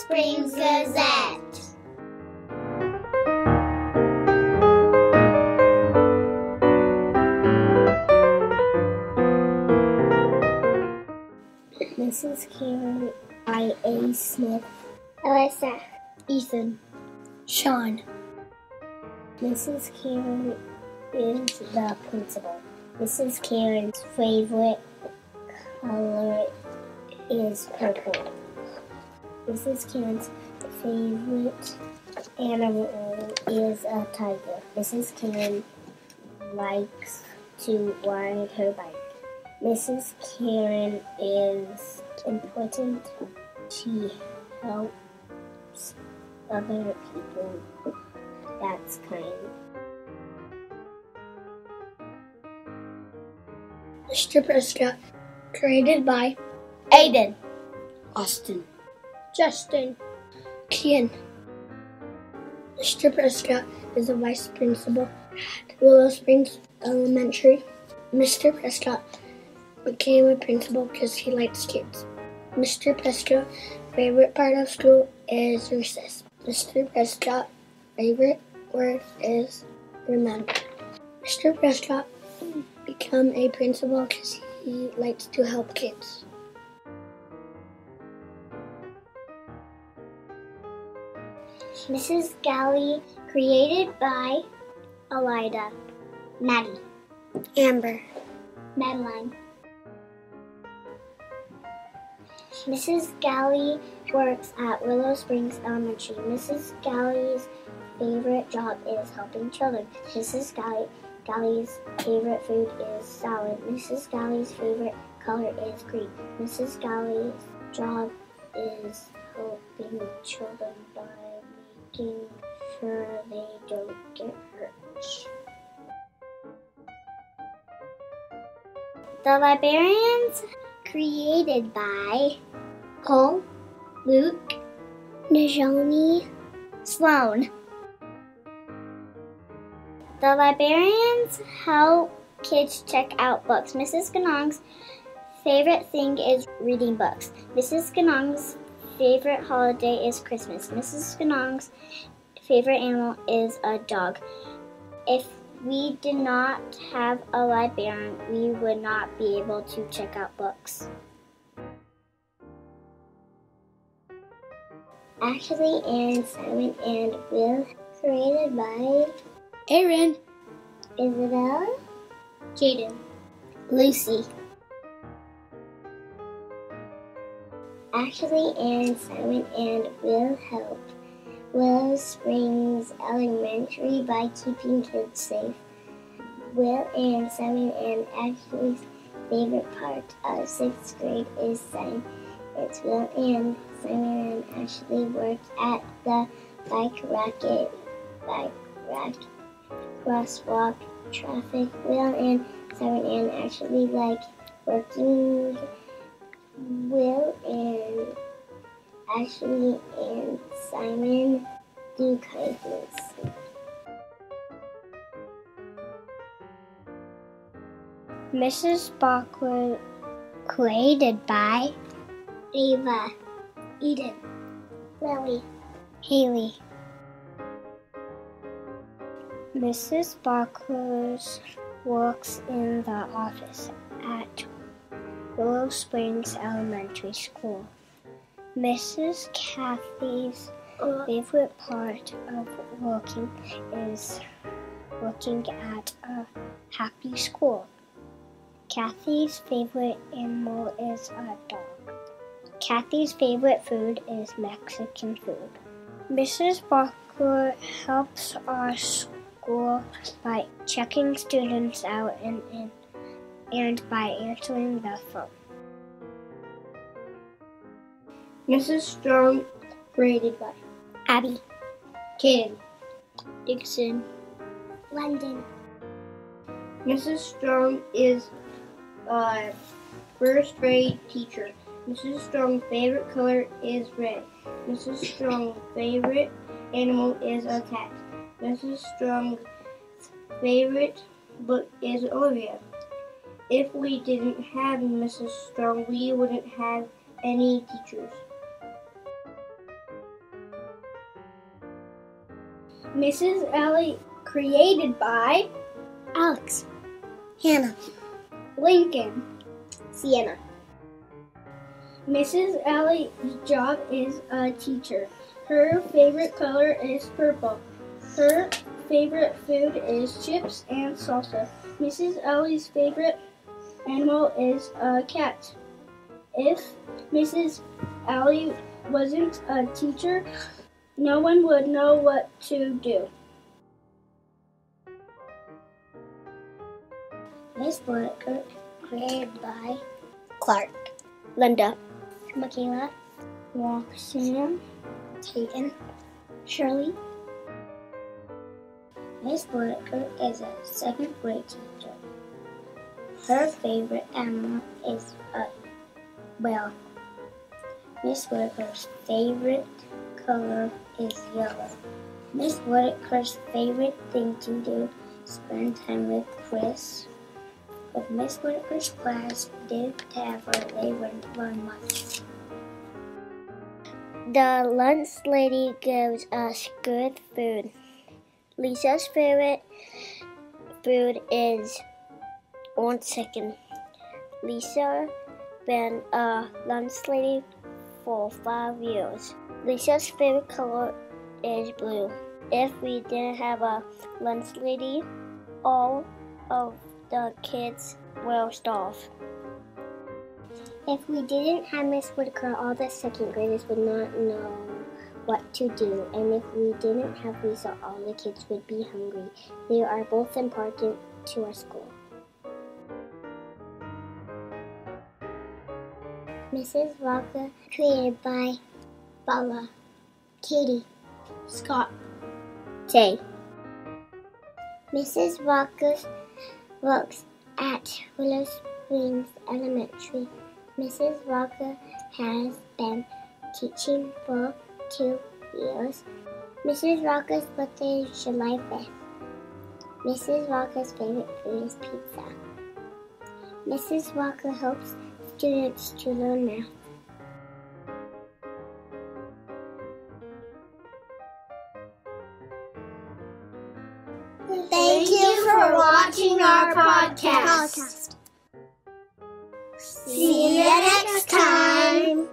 Springs Gazette. Mrs. Karen I.A. Smith. Alyssa. Ethan. Sean. Mrs. Karen is the principal. Mrs. Karen's favorite color is purple. Mrs. Karen's favorite animal is a tiger. Mrs. Karen likes to ride her bike. Mrs. Karen is important. She helps other people. That's kind. Mr. Prescott. Created by Aiden. Austin. Justin. Kian. Mr. Prescott is the vice principal at Willow Springs Elementary. Mr. Prescott became a principal because he likes kids. Mr. Prescott's favorite part of school is recess. Mr. Prescott's favorite word is remember. Mr. Prescott became a principal because he likes to help kids. Mrs. Galley, created by Elida. Maddie. Amber. Madeline. Mrs. Galley works at Willow Springs Elementary. Mrs. Galley's favorite job is helping children. Mrs. Galley's favorite food is salad. Mrs. Galley's favorite color is green. Mrs. Galley's job is helping children by making sure they don't get hurt. The Librarians, created by Cole, Luke, Najoni, Sloan. The librarians help kids check out books. Mrs. Ganong's favorite thing is reading books. Mrs. Ganong's favorite holiday is Christmas. Mrs. Ganong's favorite animal is a dog. If we did not have a librarian, we would not be able to check out books. Ashley and Simon and Will, created by Aaron. Isabel, Jaden. Lucy. Ashley and Simon and Will help Willow Springs Elementary by keeping kids safe. Will and Simon and Ashley's favorite part of 6th grade is science. Will and Simon and Ashley work at the bike rack, crosswalk, traffic. Will and Simon and Ashley like working. Will and Ashley and Simon do kindness. Mrs. Bachwood, created by Ava, Eden, Lily, Haley. Mrs. Bachwood works in the office at Willow Springs Elementary School. Mrs. Kathy's favorite part of working is working at a happy school. Kathy's favorite animal is a dog. Kathy's favorite food is Mexican food. Mrs. Barker helps our school by checking students out and by answering the phone. Mrs. Strong, created by Abby, Kaden. Dixon. London. Mrs. Strong is a first grade teacher. Mrs. Strong's favorite color is red. Mrs. Strong's favorite animal is a cat. Mrs. Strong's favorite book is Olivia. If we didn't have Mrs. Strong, we wouldn't have any teachers. Mrs. Ellie, created by Alex, Hannah, Lincoln. Sienna. Mrs. Ellie's job is a teacher. Her favorite color is purple. Her favorite food is chips and salsa. Mrs. Ellie's favorite animal is a cat. If Mrs. Ellie wasn't a teacher, no one would know what to do. Miss Whitaker, created by Clark, Linda, Michaela, Roxanne, Peyton, Shirley. Miss Whitaker is a second grade teacher. Her favorite animal is a whale. Miss Whitaker's favorite color is yellow. Miss Whitaker's favorite thing to do is spend time with Chris. If Miss Whitaker's class didn't have her, they wouldn't learn much. The lunch lady gives us good food. Lisa's favorite food is orange chicken. Lisa been a lunch lady for 5 years. Lisa's favorite color is blue. If we didn't have a lunch lady, all of the kids will starve. If we didn't have Miss Whitaker, all the second graders would not know what to do. And if we didn't have Lisa, all the kids would be hungry. They are both important to our school. Mrs. Walker, created by Bella, Katie, Scott, Tay. Mrs. Walker works at Willow Springs Elementary. Mrs. Walker has been teaching for 2 years. Mrs. Walker's birthday is July 5th. Mrs. Walker's favorite food is pizza. Mrs. Walker helps students to learn math. Thank you for watching our podcast. See you next time.